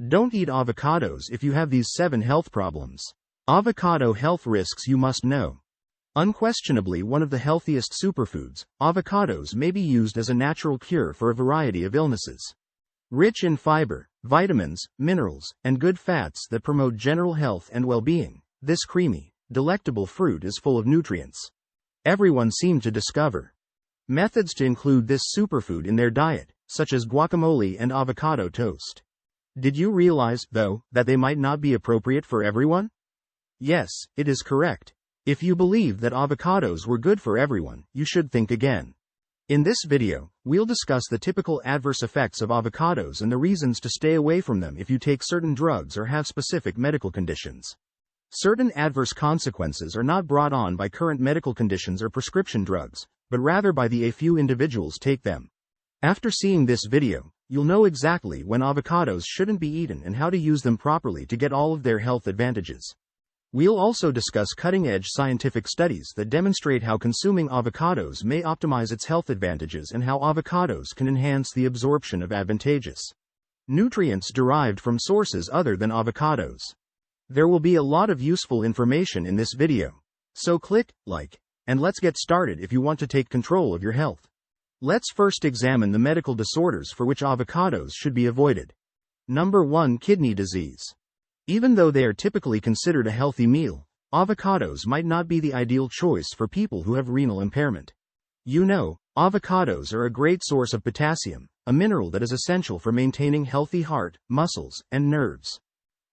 Don't eat avocados if you have these 7 health problems. Avocado health risks you must know. Unquestionably one of the healthiest superfoods, avocados may be used as a natural cure for a variety of illnesses. Rich in fiber, vitamins, minerals, and good fats that promote general health and well-being, this creamy, delectable fruit is full of nutrients. Everyone seemed to discover methods to include this superfood in their diet, such as guacamole and avocado toast. Did you realize, though, that they might not be appropriate for everyone? Yes, it is correct. If you believe that avocados were good for everyone, you should think again. In this video, we'll discuss the typical adverse effects of avocados and the reasons to stay away from them if you take certain drugs or have specific medical conditions. Certain adverse consequences are not brought on by current medical conditions or prescription drugs, but rather by the few individuals take them. After seeing this video, you'll know exactly when avocados shouldn't be eaten and how to use them properly to get all of their health advantages. We'll also discuss cutting-edge scientific studies that demonstrate how consuming avocados may optimize its health advantages and how avocados can enhance the absorption of advantageous nutrients derived from sources other than avocados. There will be a lot of useful information in this video. So click like, and let's get started if you want to take control of your health. Let's first examine the medical disorders for which avocados should be avoided. Number 1. Kidney disease. Even though they are typically considered a healthy meal, avocados might not be the ideal choice for people who have renal impairment. You know, avocados are a great source of potassium, a mineral that is essential for maintaining healthy heart, muscles, and nerves.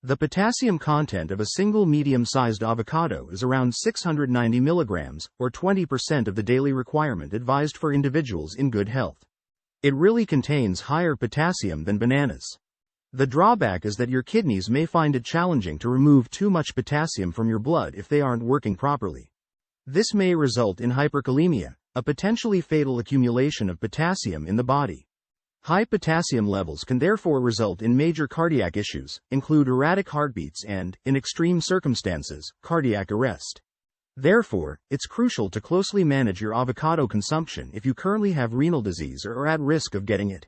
The potassium content of a single medium-sized avocado is around 690 milligrams, or 20% of the daily requirement advised for individuals in good health. It really contains higher potassium than bananas. The drawback is that your kidneys may find it challenging to remove too much potassium from your blood if they aren't working properly. This may result in hyperkalemia, a potentially fatal accumulation of potassium in the body. High potassium levels can therefore result in major cardiac issues, include erratic heartbeats and, in extreme circumstances, cardiac arrest. Therefore, it's crucial to closely manage your avocado consumption if you currently have renal disease or are at risk of getting it.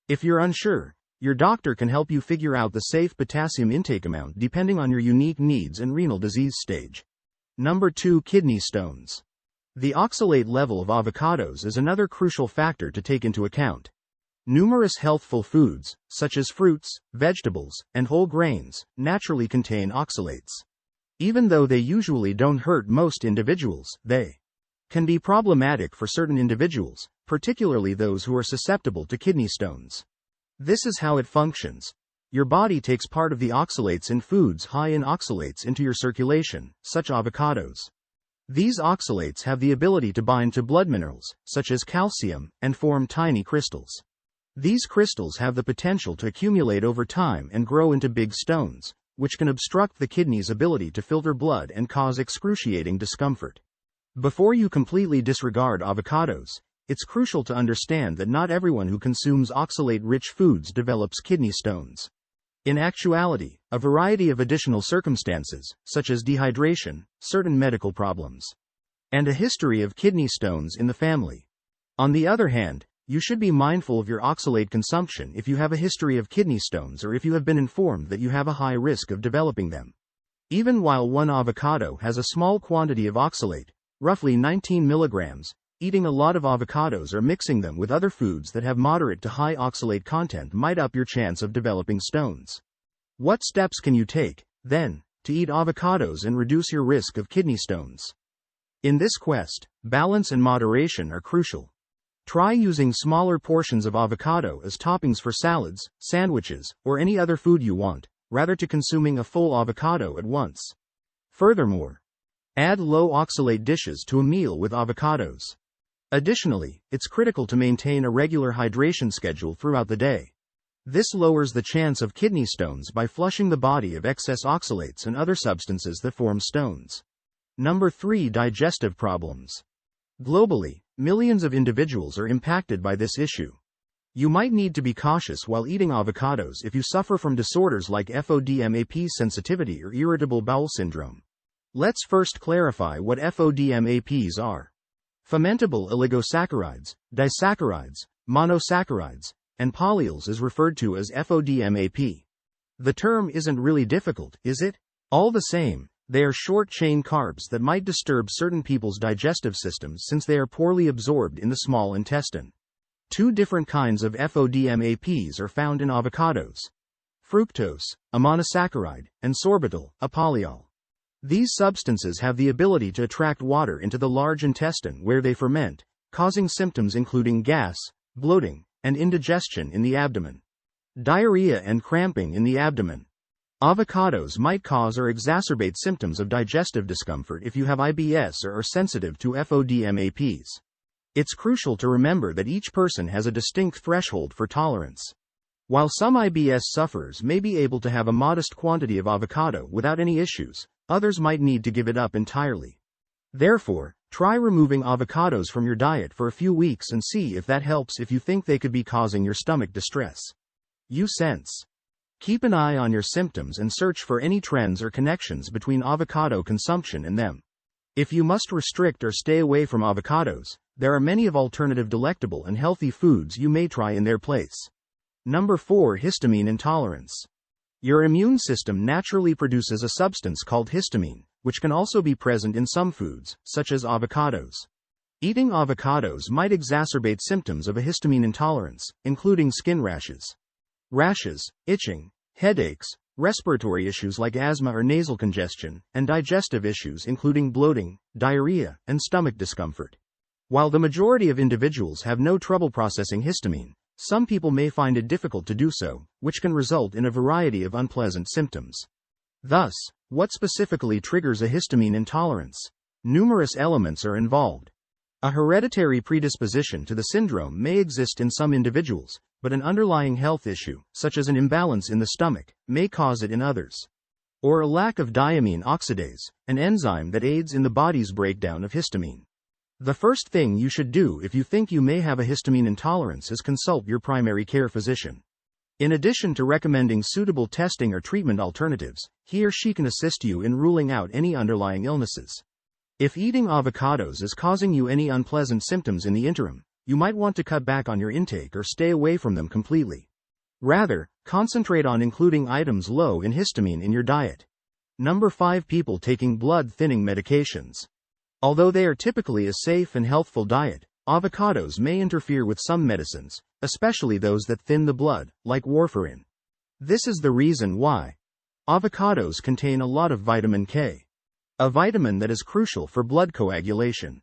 If you're unsure, your doctor can help you figure out the safe potassium intake amount depending on your unique needs and renal disease stage. Number 2. Kidney stones. The oxalate level of avocados is another crucial factor to take into account. Numerous healthful foods, such as fruits, vegetables, and whole grains, naturally contain oxalates. Even though they usually don't hurt most individuals, they can be problematic for certain individuals, particularly those who are susceptible to kidney stones. This is how it functions. Your body takes part of the oxalates in foods high in oxalates into your circulation, such avocados. These oxalates have the ability to bind to blood minerals, such as calcium, and form tiny crystals. These crystals have the potential to accumulate over time and grow into big stones, which can obstruct the kidney's ability to filter blood and cause excruciating discomfort. Before you completely disregard avocados, it's crucial to understand that not everyone who consumes oxalate-rich foods develops kidney stones. In actuality, a variety of additional circumstances, such as dehydration, certain medical problems, and a history of kidney stones in the family. On the other hand, you should be mindful of your oxalate consumption if you have a history of kidney stones or if you have been informed that you have a high risk of developing them. Even while one avocado has a small quantity of oxalate, roughly 19 milligrams, eating a lot of avocados or mixing them with other foods that have moderate to high oxalate content might up your chance of developing stones. What steps can you take, then, to eat avocados and reduce your risk of kidney stones? In this quest, balance and moderation are crucial. Try using smaller portions of avocado as toppings for salads, sandwiches, or any other food you want, rather to consuming a full avocado at once. Furthermore, add low oxalate dishes to a meal with avocados. Additionally, it's critical to maintain a regular hydration schedule throughout the day. This lowers the chance of kidney stones by flushing the body of excess oxalates and other substances that form stones. Number 3. Digestive problems. Globally, millions of individuals are impacted by this issue. You might need to be cautious while eating avocados if you suffer from disorders like FODMAP sensitivity or irritable bowel syndrome. Let's first clarify what FODMAPs are. Fermentable oligosaccharides, disaccharides, monosaccharides, and polyols is referred to as FODMAP. The term isn't really difficult, is it? All the same, they are short-chain carbs that might disturb certain people's digestive systems since they are poorly absorbed in the small intestine. Two different kinds of FODMAPs are found in avocados: fructose, a monosaccharide, and sorbitol, a polyol. These substances have the ability to attract water into the large intestine where they ferment, causing symptoms including gas, bloating, and indigestion in the abdomen, diarrhea and cramping in the abdomen. Avocados might cause or exacerbate symptoms of digestive discomfort if you have IBS or are sensitive to FODMAPs. It's crucial to remember that each person has a distinct threshold for tolerance. While some IBS sufferers may be able to have a modest quantity of avocado without any issues, others might need to give it up entirely. Therefore, try removing avocados from your diet for a few weeks and see if that helps if you think they could be causing your stomach distress. You sense. Keep an eye on your symptoms and search for any trends or connections between avocado consumption and them. If you must restrict or stay away from avocados, there are many of alternative delectable and healthy foods you may try in their place. Number 4. Histamine intolerance. Your immune system naturally produces a substance called histamine, which can also be present in some foods, such as avocados. Eating avocados might exacerbate symptoms of a histamine intolerance, including skin rashes, itching, headaches, respiratory issues like asthma or nasal congestion, and digestive issues including bloating, diarrhea, and stomach discomfort. While the majority of individuals have no trouble processing histamine, some people may find it difficult to do so, which can result in a variety of unpleasant symptoms. Thus, what specifically triggers a histamine intolerance? Numerous elements are involved. A hereditary predisposition to the syndrome may exist in some individuals, but an underlying health issue, such as an imbalance in the stomach, may cause it in others. Or a lack of diamine oxidase, an enzyme that aids in the body's breakdown of histamine. The first thing you should do if you think you may have a histamine intolerance is consult your primary care physician. In addition to recommending suitable testing or treatment alternatives, he or she can assist you in ruling out any underlying illnesses. If eating avocados is causing you any unpleasant symptoms in the interim, you might want to cut back on your intake or stay away from them completely. Rather, concentrate on including items low in histamine in your diet. Number 5. People taking blood-thinning medications. Although they are typically a safe and healthful diet, avocados may interfere with some medicines, especially those that thin the blood, like warfarin. This is the reason why. Avocados contain a lot of vitamin K, a vitamin that is crucial for blood coagulation.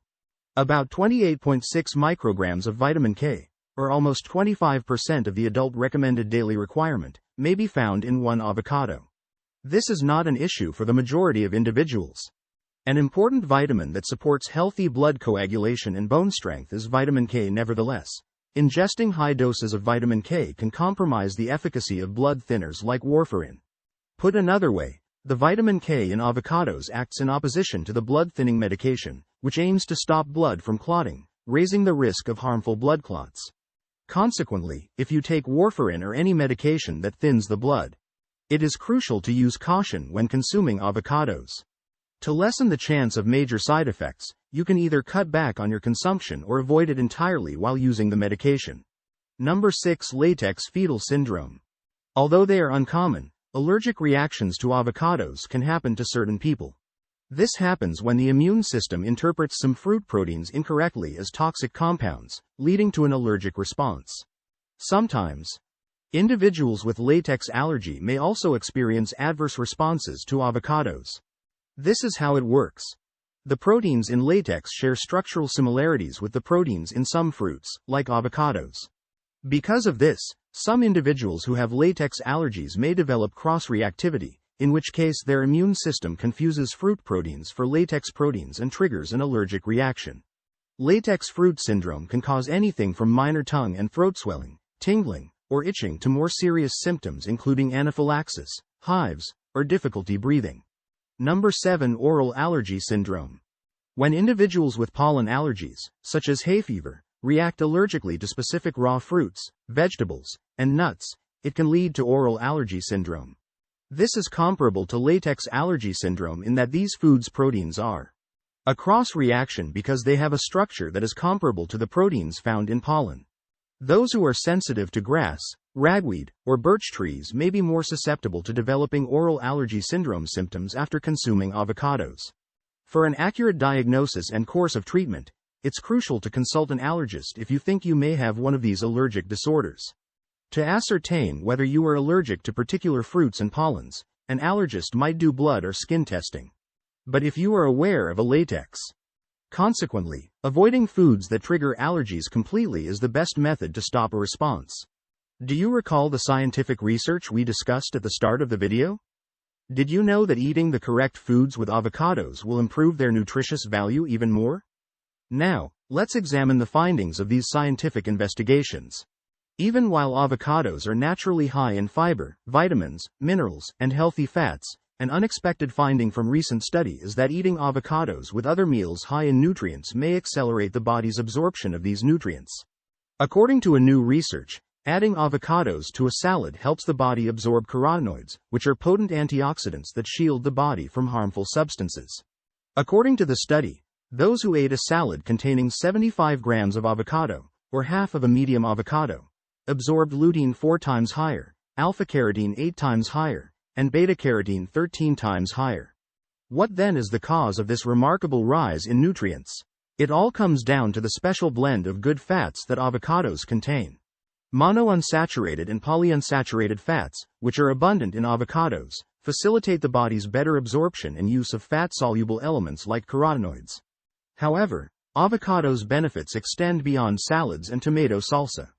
About 28.6 micrograms of vitamin K, or almost 25% of the adult recommended daily requirement, may be found in one avocado. This is not an issue for the majority of individuals. An important vitamin that supports healthy blood coagulation and bone strength is vitamin K. Nevertheless, ingesting high doses of vitamin K can compromise the efficacy of blood thinners like warfarin. Put another way, the vitamin K in avocados acts in opposition to the blood-thinning medication, which aims to stop blood from clotting, raising the risk of harmful blood clots. Consequently, if you take warfarin or any medication that thins the blood, it is crucial to use caution when consuming avocados. To lessen the chance of major side effects, you can either cut back on your consumption or avoid it entirely while using the medication. Number 6. Latex fetal syndrome. Although they are uncommon, allergic reactions to avocados can happen to certain people. This happens when the immune system interprets some fruit proteins incorrectly as toxic compounds, leading to an allergic response. Sometimes, individuals with latex allergy may also experience adverse responses to avocados. This is how it works. The proteins in latex share structural similarities with the proteins in some fruits, like avocados. Because of this, some individuals who have latex allergies may develop cross-reactivity, in which case their immune system confuses fruit proteins for latex proteins and triggers an allergic reaction. Latex fruit syndrome can cause anything from minor tongue and throat swelling, tingling, or itching to more serious symptoms including anaphylaxis, hives, or difficulty breathing. Number 7. Oral allergy syndrome. When individuals with pollen allergies, such as hay fever, react allergically to specific raw fruits, vegetables, and nuts, it can lead to oral allergy syndrome. This is comparable to latex allergy syndrome in that these foods' proteins are a cross-reaction because they have a structure that is comparable to the proteins found in pollen. Those who are sensitive to grass, ragweed, or birch trees may be more susceptible to developing oral allergy syndrome symptoms after consuming avocados. For an accurate diagnosis and course of treatment, it's crucial to consult an allergist if you think you may have one of these allergic disorders. To ascertain whether you are allergic to particular fruits and pollens, an allergist might do blood or skin testing. But if you are aware of a latex, consequently, avoiding foods that trigger allergies completely is the best method to stop a response. Do you recall the scientific research we discussed at the start of the video? Did you know that eating the correct foods with avocados will improve their nutritious value even more? Now, let's examine the findings of these scientific investigations. Even while avocados are naturally high in fiber, vitamins, minerals, and healthy fats, an unexpected finding from recent study is that eating avocados with other meals high in nutrients may accelerate the body's absorption of these nutrients. According to a new research, adding avocados to a salad helps the body absorb carotenoids, which are potent antioxidants that shield the body from harmful substances. According to the study, those who ate a salad containing 75 grams of avocado, or half of a medium avocado, absorbed lutein 4 times higher, alpha-carotene 8 times higher, and beta-carotene 13 times higher. What then is the cause of this remarkable rise in nutrients? It all comes down to the special blend of good fats that avocados contain. Monounsaturated and polyunsaturated fats, which are abundant in avocados, facilitate the body's better absorption and use of fat-soluble elements like carotenoids. However, avocados' benefits extend beyond salads and tomato salsa.